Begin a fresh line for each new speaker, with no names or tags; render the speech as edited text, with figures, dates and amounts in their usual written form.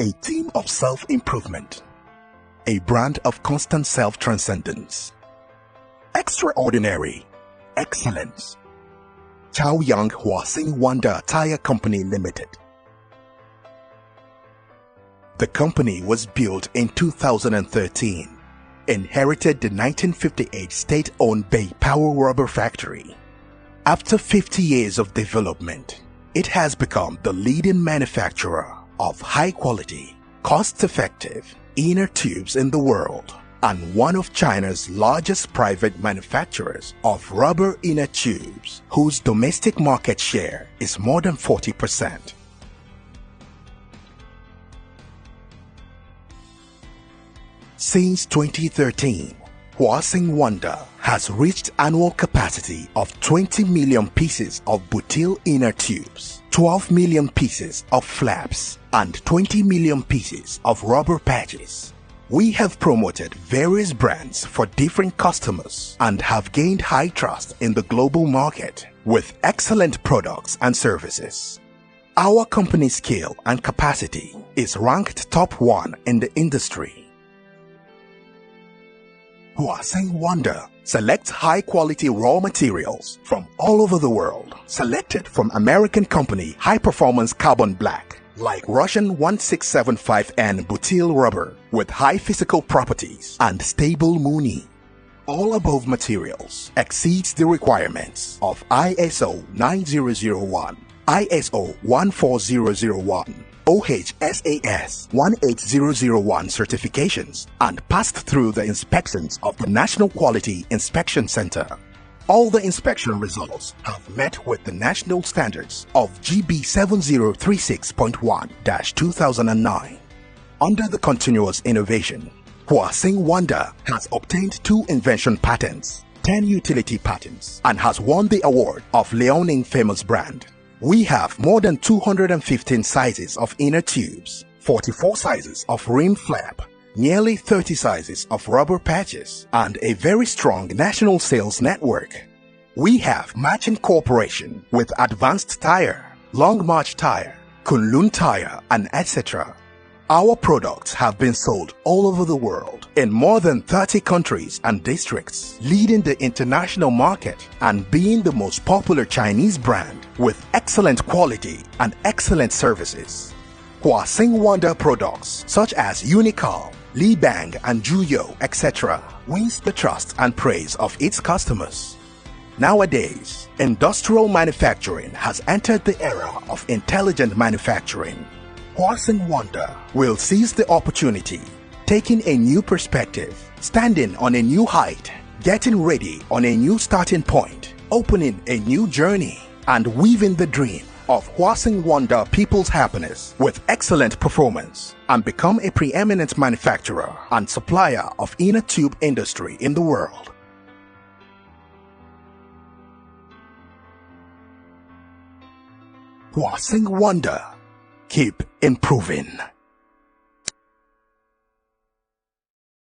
A team of self-improvement, a brand of constant self-transcendence, extraordinary, excellence. Chaoyang Huasing Wonder Tire Company Limited. The company was built in 2013, inherited the 1958 state-owned Bay Power Rubber Factory. After 50 years of development, it has become the leading manufacturer of high-quality, cost-effective inner tubes in the world and one of China's largest private manufacturers of rubber inner tubes, whose domestic market share is more than 40%. Since 2013, Huasing Wonder has reached annual capacity of 20 million pieces of butyl inner tubes, 12 million pieces of flaps, and 20 million pieces of rubber patches. We have promoted various brands for different customers and have gained high trust in the global market with excellent products and services. Our company's scale and capacity is ranked top 1 in the industry. Huasing Wonder selects high-quality raw materials from all over the world, selected from American company High Performance Carbon Black, like Russian 1675N butyl rubber with high physical properties and stable Muni. All above materials exceeds the requirements of ISO 9001, ISO 14001, OHSAS 18001 certifications and passed through the inspections of the National Quality Inspection Center. All the inspection results have met with the national standards of GB 7036.1-2009. Under the continuous innovation, Huasing Wonder has obtained 2 invention patents, 10 utility patents, and has won the award of Liaoning Famous Brand. We have more than 215 sizes of inner tubes, 44 sizes of rim flap, nearly 30 sizes of rubber patches, and a very strong national sales network. We have matching cooperation with Advanced Tire, Long March Tire, Kunlun Tire, and etc. Our products have been sold all over the world in more than 30 countries and districts, leading the international market and being the most popular Chinese brand with excellent quality and excellent services. Huasing Wonder products such as Unical, Li Bang and Juyo, etc. wins the trust and praise of its customers. Nowadays, industrial manufacturing has entered the era of intelligent manufacturing. Huasing Wonder will seize the opportunity, taking a new perspective, standing on a new height, getting ready on a new starting point, opening a new journey, and weaving the dream of Huasing Wonder people's happiness with excellent performance, and become a preeminent manufacturer and supplier of inner tube industry in the world. Huasing Wonder. Keep improving.